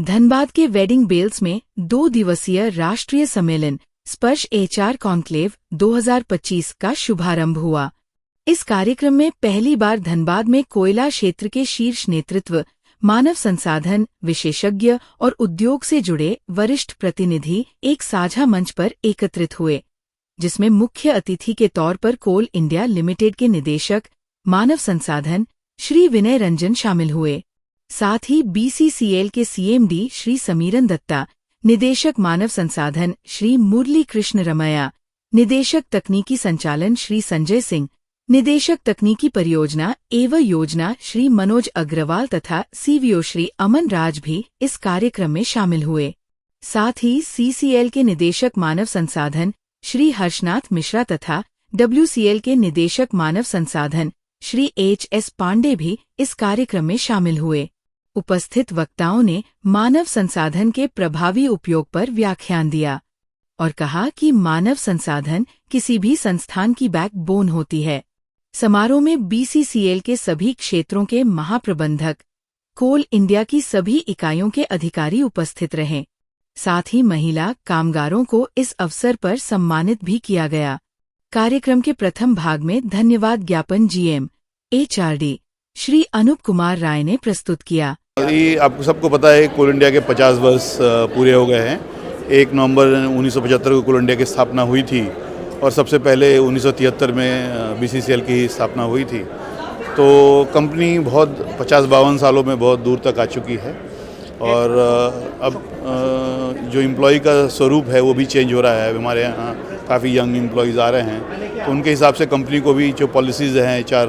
धनबाद के wedding bells में 2 दिवसीय राष्ट्रीय सम्मेलन स्पर्श एचआर कॉन्क्लेव 2025 का शुभारंभ हुआ। इस कार्यक्रम में पहली बार धनबाद में कोयला क्षेत्र के शीर्ष नेतृत्व, मानव संसाधन विशेषज्ञ और उद्योग से जुड़े वरिष्ठ प्रतिनिधि एक साझा मंच पर एकत्रित हुए, जिसमें मुख्य अतिथि के तौर पर कोल इंडिया लिमिटेड के निदेशक मानव संसाधन श्री विनय रंजन शामिल हुए। साथ ही बीसीसीएल के सीएमडी श्री समीरन दत्ता, निदेशक मानव संसाधन श्री मुरली कृष्ण रमैया, निदेशक तकनीकी संचालन श्री संजय सिंह, निदेशक तकनीकी परियोजना एवं योजना श्री मनोज अग्रवाल तथा सीवीओ श्री अमन राज भी इस कार्यक्रम में शामिल हुए। साथ ही सीसीएल के निदेशक मानव संसाधन श्री हर्षनाथ मिश्रा तथा डब्ल्यूसीएल के निदेशक मानव संसाधन श्री एच.एस. पांडे भी इस कार्यक्रम में शामिल हुए। उपस्थित वक्ताओं ने मानव संसाधन के प्रभावी उपयोग पर व्याख्यान दिया और कहा कि मानव संसाधन किसी भी संस्थान की बैकबोन होती है। समारोह में बीसीसीएल के सभी क्षेत्रों के महाप्रबंधक, कोल इंडिया की सभी इकाइयों के अधिकारी उपस्थित रहे। साथ ही महिला कामगारों को इस अवसर पर सम्मानित भी किया गया। कार्यक्रम के प्रथम भाग में धन्यवाद ज्ञापन जीएम एचआरडी श्री अनूप कुमार राय ने प्रस्तुत किया। आपको सबको पता है कोल इंडिया के 50 वर्ष पूरे हो गए हैं। 1 नवंबर 1975 को कोल इंडिया की स्थापना हुई थी और सबसे पहले 1973 में बीसीसीएल की स्थापना हुई थी। तो कंपनी बहुत 50-52 सालों में बहुत दूर तक आ चुकी है और अब जो एम्प्लॉय का स्वरूप है वो भी चेंज हो रहा है। हमारे यहाँ काफ़ी यंग एम्प्लॉयज़ आ रहे हैं, तो उनके हिसाब से कंपनी को भी जो पॉलिसीज़ हैं, एचआर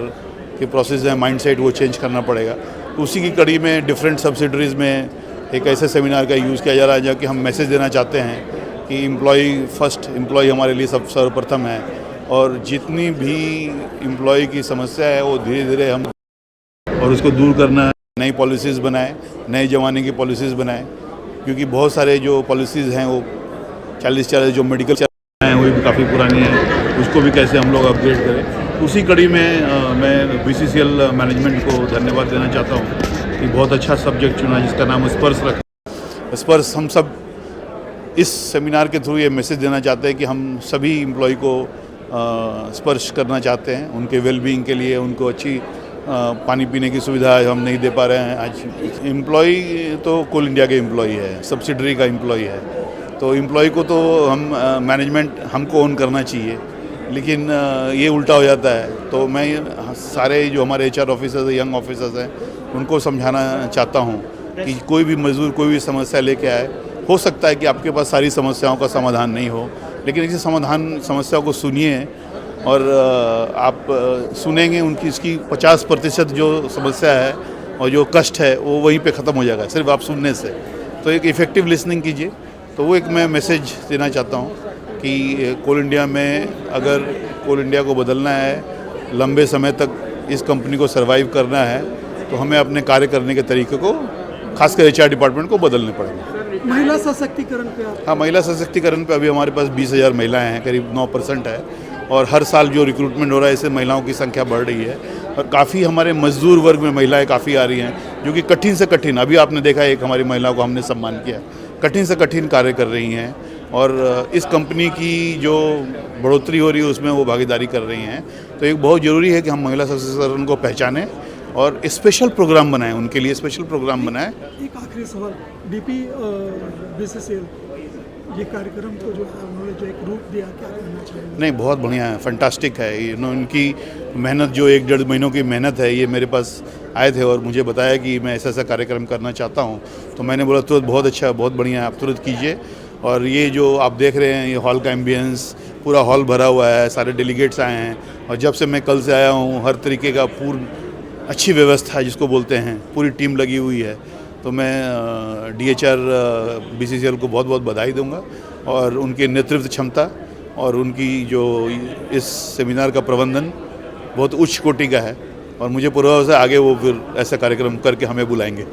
के प्रोसेस हैं, माइंडसेट वो चेंज करना पड़ेगा। तो उसी की कड़ी में डिफरेंट सब्सिडरीज़ में एक ऐसे सेमिनार का यूज़ किया जा रहा है जहाँ कि हम मैसेज देना चाहते हैं कि एम्प्लॉय फर्स्ट, एम्प्लॉय हमारे लिए सब सर्वप्रथम है और जितनी भी एम्प्लॉय की समस्या है वो धीरे धीरे हम और उसको दूर करना है। नई पॉलिसीज़ बनाएं, नए ज़माने की पॉलिसीज़ बनाएं, क्योंकि बहुत सारे जो पॉलिसीज़ हैं वो 40 जो मेडिकल हैं वो भी काफ़ी पुरानी है, उसको भी कैसे हम लोग अपग्रेड करें। उसी कड़ी में मैं बीसीसीएल मैनेजमेंट को धन्यवाद देना चाहता हूँ कि बहुत अच्छा सब्जेक्ट चुना जिसका नाम स्पर्श रखा। स्पर्श हम सब इस सेमिनार के थ्रू ये मैसेज देना चाहते हैं कि हम सभी एम्प्लॉय को स्पर्श करना चाहते हैं। उनके वेलबींग के लिए उनको अच्छी पानी पीने की सुविधा हम नहीं दे पा रहे हैं। आज एम्प्लॉय तो कोल इंडिया के एम्प्लॉय है, सब्सिडरी का एम्प्लॉय है, तो एम्प्लॉय को तो हम मैनेजमेंट हमको ओन करना चाहिए, लेकिन ये उल्टा हो जाता है। तो मैं सारे जो हमारे एचआर ऑफिसर्स हैं, यंग ऑफिसर्स हैं, उनको समझाना चाहता हूँ कि कोई भी मजदूर कोई भी समस्या लेके आए, हो सकता है कि आपके पास सारी समस्याओं का समाधान नहीं हो, लेकिन इसी समस्याओं को सुनिए और आप सुनेंगे उनकी इसकी 50% जो समस्या है और जो कष्ट है वो वहीं पे ख़त्म हो जाएगा सिर्फ आप सुनने से। तो एक इफ़ेक्टिव लिसनिंग कीजिए। तो वो एक मैं मैसेज देना चाहता हूँ कि कोल इंडिया में अगर कोल इंडिया को बदलना है, लंबे समय तक इस कंपनी को सर्वाइव करना है, तो हमें अपने कार्य करने के तरीके को, खासकर एचआर डिपार्टमेंट को बदलने पड़ेंगे। महिला सशक्तिकरण पे हाँ, महिला सशक्तिकरण पे अभी हमारे पास 20,000 महिलाएं हैं, करीब 9% है और हर साल जो रिक्रूटमेंट हो रहा है इससे महिलाओं की संख्या बढ़ रही है और काफ़ी हमारे मजदूर वर्ग में महिलाएं काफ़ी आ रही हैं जो कि कठिन से कठिन, अभी आपने देखा एक हमारी महिला को हमने सम्मान किया, कठिन से कठिन कार्य कर रही हैं और इस कंपनी की जो बढ़ोतरी हो रही है उसमें वो भागीदारी कर रही हैं। तो एक बहुत ज़रूरी है कि हम महिला सशक्तिकरण को पहचानें और स्पेशल प्रोग्राम बनाएं, उनके लिए स्पेशल प्रोग्राम बनाएं। एक आखिरी सवाल, बीसीसीएल ये कार्यक्रम को जो है उन्होंने जो एक रूप दिया, क्या कहना चाहिए? नहीं, बहुत बढ़िया है, फैंटास्टिक है। इनकी मेहनत जो 1-1.5 महीनों की मेहनत है, ये मेरे पास आए थे और मुझे बताया कि मैं ऐसा कार्यक्रम करना चाहता हूँ, तो मैंने बोला तुरंत बहुत अच्छा, बहुत बढ़िया है, आप तुरंत कीजिए। और ये जो आप देख रहे हैं ये हॉल का एम्बियंस, पूरा हॉल भरा हुआ है, सारे डेलीगेट्स आए हैं और जब से मैं कल से आया हूँ हर तरीके का पूर्ण अच्छी व्यवस्था जिसको बोलते हैं, पूरी टीम लगी हुई है। तो मैं डीएचआर बीसीसीएल को बहुत बहुत बधाई दूंगा और उनके नेतृत्व क्षमता और उनकी जो इस सेमिनार का प्रबंधन बहुत उच्च कोटि का है और मुझे पूर्वाभास है आगे वो फिर ऐसा कार्यक्रम करके हमें बुलाएंगे।